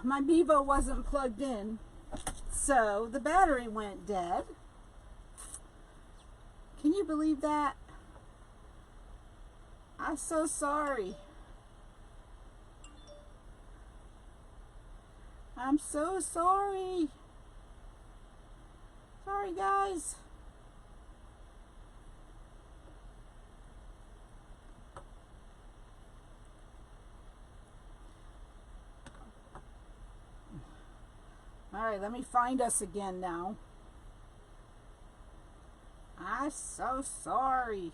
my Bevo wasn't plugged in, so the battery went dead. Can you believe that? I'm so sorry. I'm so sorry. Sorry, guys. All right, let me find us again now. I'm so sorry.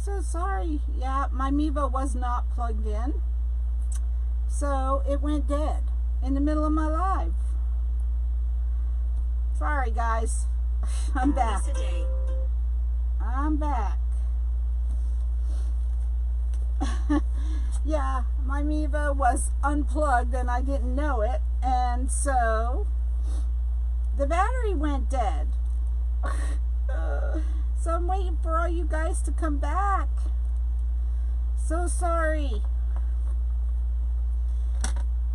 So sorry. Yeah, my Mevo was not plugged in, so it went dead in the middle of my live. Sorry, guys. I'm back. I'm back. Yeah, my Mevo was unplugged and I didn't know it, and so the battery went dead. So I'm waiting for all you guys to come back. So sorry.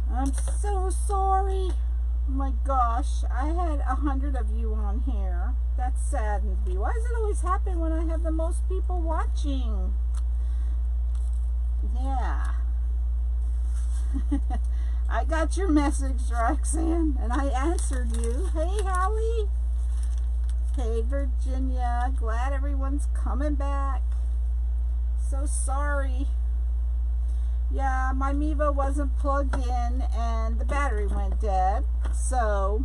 I'm so sorry. Oh my gosh, I had 100 of you on here. That saddens me. Why does it always happen when I have the most people watching? Yeah. I got your message, Roxanne, and I answered you. Hey, Howie. Hey, Virginia. Glad everyone's coming back. So sorry. Yeah, my Mevo wasn't plugged in and the battery went dead. So,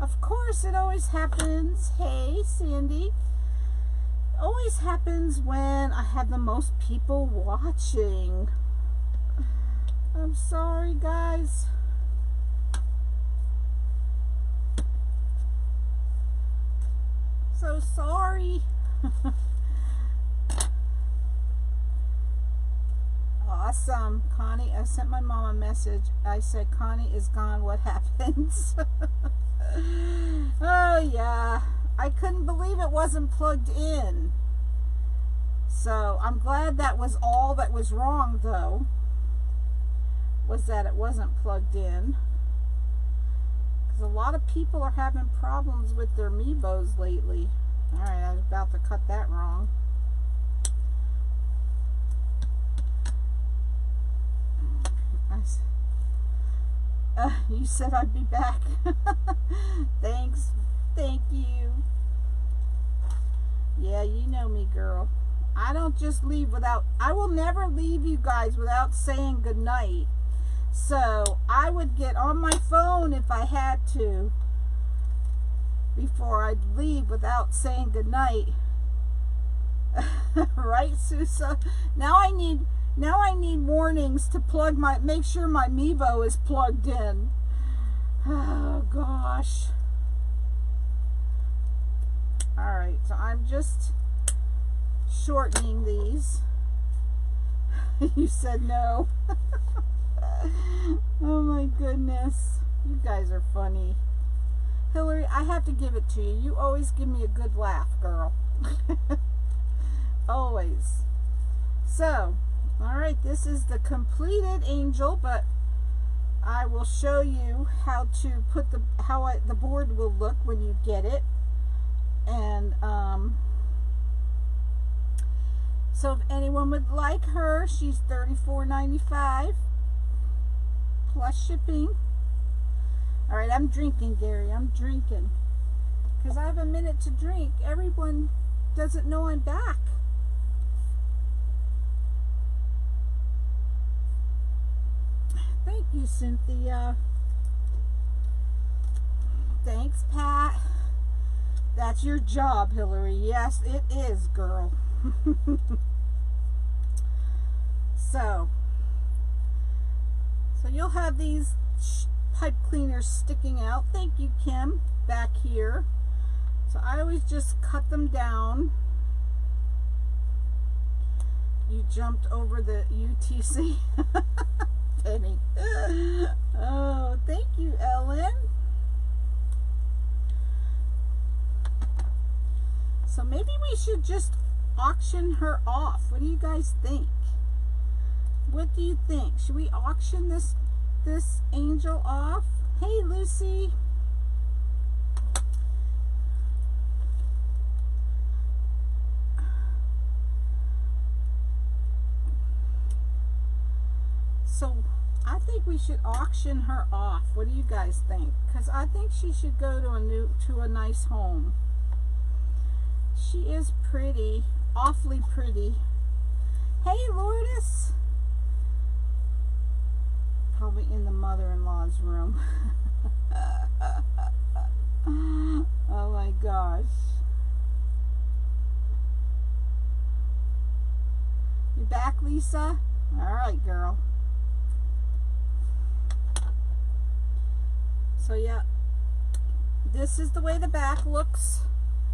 of course, it always happens. Hey, Sandy. Always happens when I have the most people watching. I'm sorry, guys. So sorry. Awesome. Connie, I sent my mom a message. I said, Connie is gone. What happens? Oh, yeah. I couldn't believe it wasn't plugged in. So I'm glad that was all that was wrong, though, was that it wasn't plugged in. Because a lot of people are having problems with their Mevos lately. Alright, I was about to cut that wrong. You said I'd be back. Thanks. Thank you. Yeah, you know me, girl. I don't just leave without... I will never leave you guys without saying goodnight. So, I would get on my phone if I had to before I'd leave without saying goodnight. Right, Susa? Now I need warnings to plug my... Make sure my Mevo is plugged in. Oh, gosh. Alright, so I'm just shortening these. You said no. Oh my goodness. You guys are funny. Hillary, I have to give it to you. You always give me a good laugh, girl. Always. So, alright, this is the completed angel, but I will show you how to put the board will look when you get it. And so if anyone would like her, she's $34.95 plus shipping. All right, I'm drinking, Gary. I'm drinking because I have a minute to drink. Everyone doesn't know I'm back. Thank you, Cynthia. Thanks, Pat. That's your job, Hillary. Yes, it is, girl. So you'll have these pipe cleaners sticking out. Thank you, Kim, back here. So I always just cut them down. You jumped over the UTC. Penny. Oh, thank you, Ellen. So maybe we should just auction her off. What do you guys think? What do you think? Should we auction this angel off? Hey, Lucy. So I think we should auction her off. What do you guys think? Because I think she should go to a nice home. She is pretty, awfully pretty. Hey, Lourdes. Probably in the mother-in-law's room. Oh my gosh. You back, Lisa? All right, girl. So yeah, this is the way the back looks.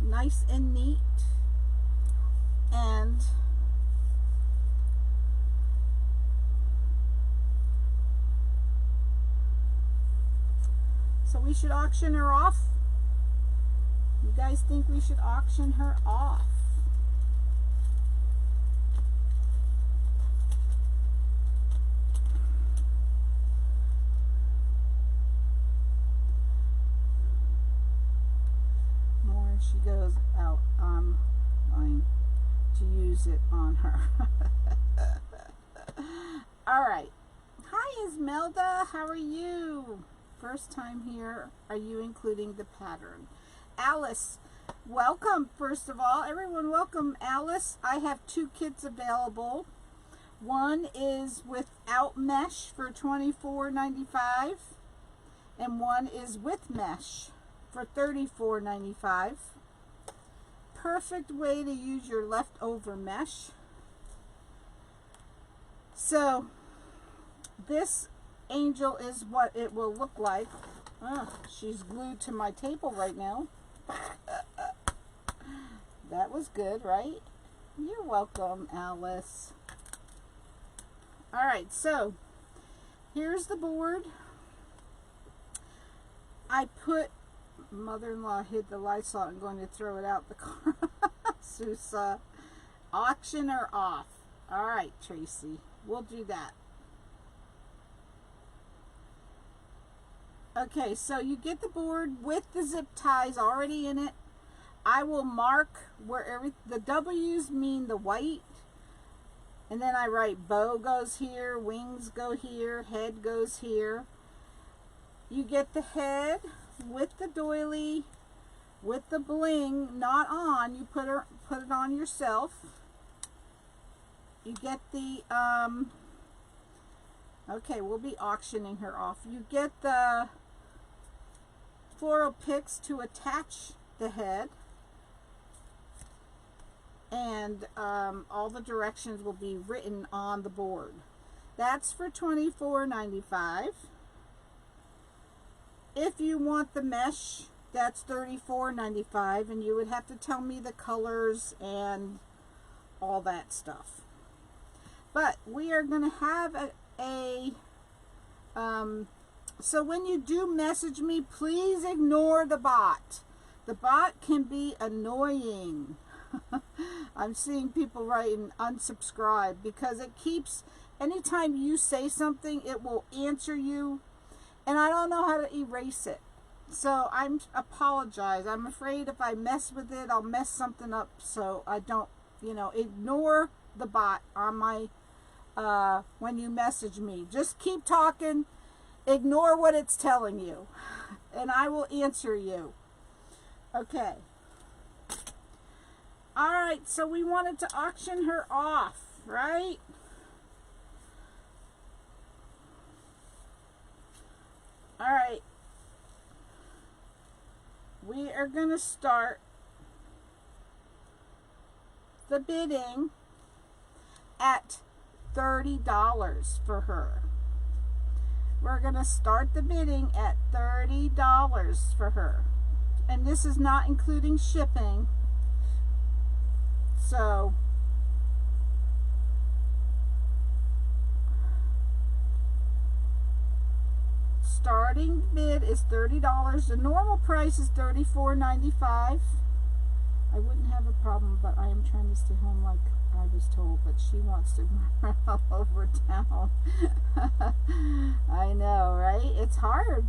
Nice and neat. And so we should auction her off. You guys think we should auction her off? She goes out online to use it on her. All right. Hi, Esmelda. How are you? First time here. Are you including the pattern? Alice, welcome. First of all, everyone, welcome, Alice. I have 2 kits available. One is without mesh for $24.95, and one is with mesh for $34.95. Perfect way to use your leftover mesh. So this angel is what it will look like. Oh, she's glued to my table right now. That was good, right? You're welcome, Alice. All right, so here's the board. I put, mother-in-law hid the Lysol and going to throw it out the car. Susa, auction her off. All right, Tracy, we'll do that. Okay, so you get the board with the zip ties already in it. I will mark where the W's mean the white, and then I write bow goes here, wings go here, head goes here. You get the head with the doily, with the bling not on. You put it on yourself. You get the okay, we'll be auctioning her off. You get the floral picks to attach the head, and all the directions will be written on the board. That's for $24.95. If you want the mesh, that's $34.95, and you would have to tell me the colors and all that stuff. But we are going to have so when you do message me, please ignore the bot. The bot can be annoying. I'm seeing people writing unsubscribe because it keeps, anytime you say something, it will answer you. And I don't know how to erase it. So I apologize. I'm afraid if I mess with it, I'll mess something up. So I don't, ignore the bot on my, when you message me. Just keep talking. Ignore what it's telling you. And I will answer you. Okay. Alright, so we wanted to auction her off, right? Alright, we are going to start the bidding at $30 for her. We're going to start the bidding at $30 for her. And this is not including shipping. So, starting bid is $30. The normal price is $34.95. I wouldn't have a a problem, but I am trying to stay home like I was told, but she wants to run all over town. I know, right? It's hard.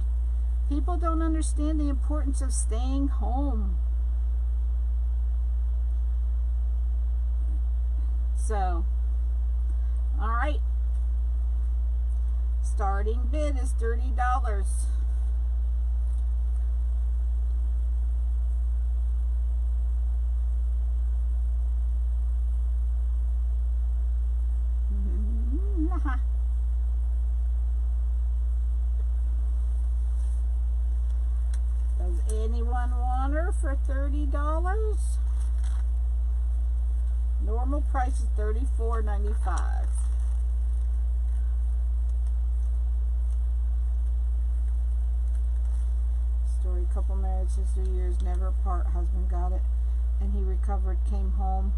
People don't understand the importance of staying home. So, all right. Starting bid is $30. Does anyone want her for $30? Normal price is $34.95. Story: couple married 60 years, never apart. Husband got it and he recovered, came home.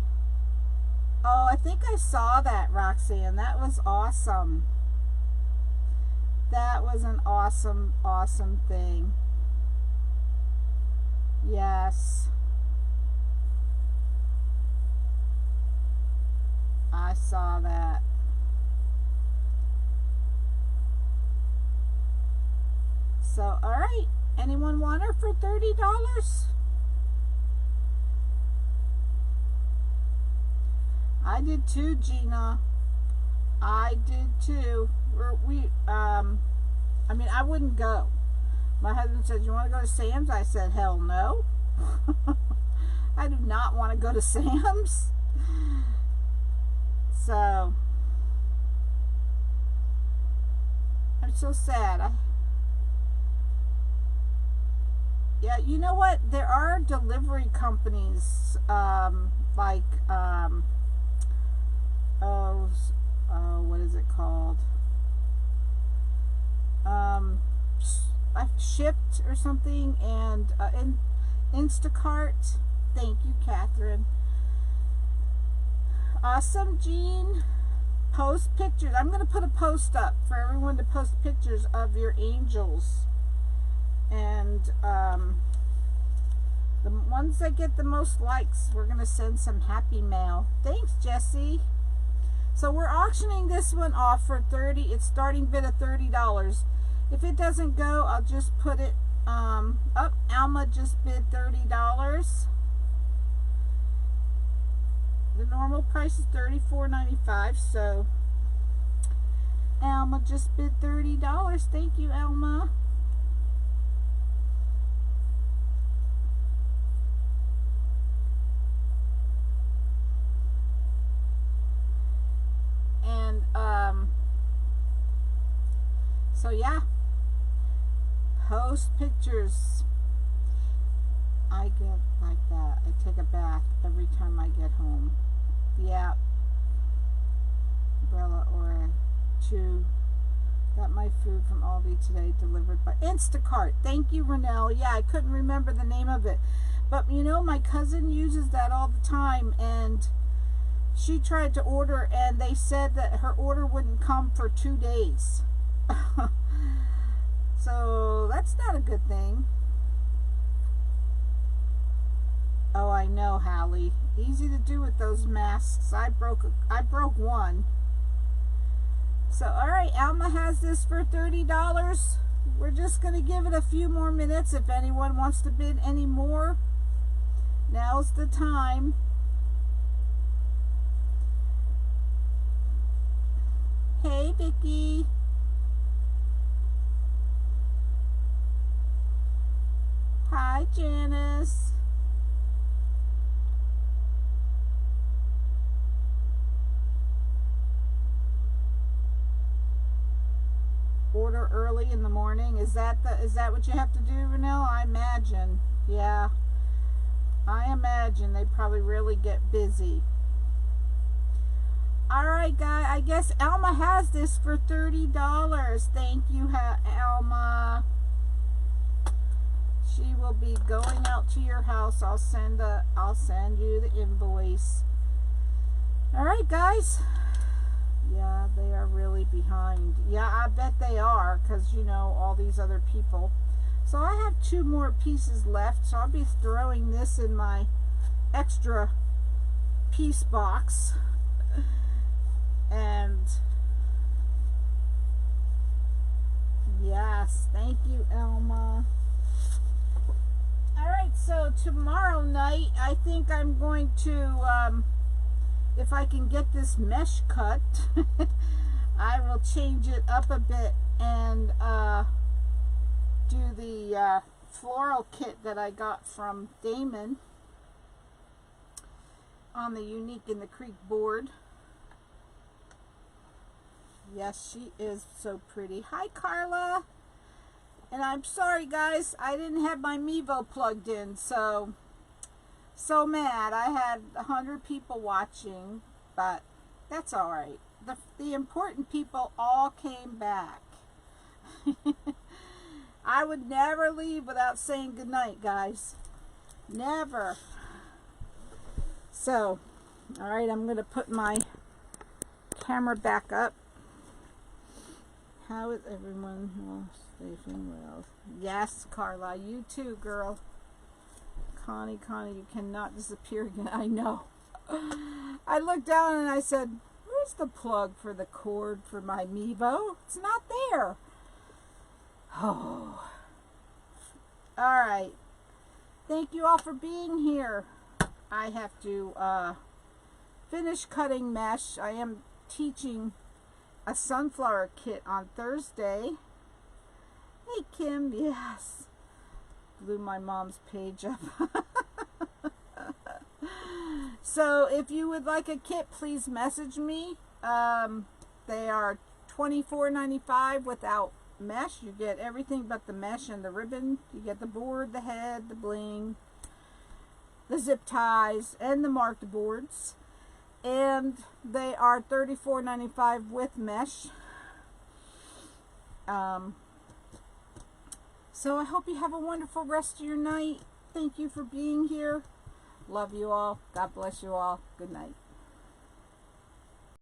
Oh, I think I saw that, Roxanne. That was awesome. That was an awesome, awesome thing. Yes. I saw that. So, all right. Anyone want her for $30? I did too, Gina. I did too. I mean, I wouldn't go. My husband said, "You want to go to Sam's?" I said, "Hell no." I do not want to go to Sam's. So, I'm so sad. Yeah, you know what? There are delivery companies, what is it called? Shipped or something, and Instacart. Thank you, Catherine. Awesome, Jean. Post pictures. I'm going to put a post up for everyone to post pictures of your angels. And the ones that get the most likes, we're going to send some happy mail. Thanks, Jessie. So we're auctioning this one off for $30. It's starting bid of $30. If it doesn't go, I'll just put it up. Alma just bid $30. The normal price is $34.95. So Alma just bid $30. Thank you, Alma. And so yeah, post pictures. I get like that. I take a bath every time I get home. Yeah. Umbrella or a chew. Got my food from Aldi today, delivered by Instacart. Thank you, Renelle. Yeah, I couldn't remember the name of it. But you know, my cousin uses that all the time, and she tried to order, and they said that her order wouldn't come for 2 days. So that's not a good thing. Oh, I know, Hallie. Easy to do with those masks. I broke one. So, all right, Alma has this for $30. We're just going to give it a few more minutes. If anyone wants to bid any more, now's the time. Hey, Vicky. Hi, Janice. Order early in the morning. Is that what you have to do, Renelle? I imagine. Yeah. I imagine they probably really get busy. Alright, guys. I guess Alma has this for $30. Thank you, Alma. She will be going out to your house. I'll send you the invoice. Alright, guys. Yeah, they are really behind. Yeah, I bet they are, because, you know, all these other people. So I have 2 more pieces left, so I'll be throwing this in my extra piece box. And yes, thank you, Elma. Alright, so tomorrow night I think I'm going to, if I can get this mesh cut, I will change it up a bit and do the floral kit that I got from Damon on the Unique in the Creek board. Yes, she is so pretty. Hi, Carla. And I'm sorry, guys, I didn't have my Mevo plugged in, so mad. I had 100 people watching, but that's all right. The important people all came back. I would never leave without saying goodnight, guys. Never. So, all right, I'm going to put my camera back up. How is everyone? Well, safe well. Yes, Carla, you too, girl. Connie, you cannot disappear again. I know. I looked down and I said, where's the plug for the cord for my Mevo? It's not there. Oh. All right. Thank you all for being here. I have to finish cutting mesh. I am teaching a sunflower kit on Thursday. Hey, Kim. Yes. Blew my mom's page up. So if you would like a kit, please message me. They are $24.95 without mesh. You get everything but the mesh and the ribbon. You get the board, the head, the bling, the zip ties, and the marked boards. And they are $34.95 with mesh. So I hope you have a wonderful rest of your night. Thank you for being here. Love you all. God bless you all. Good night.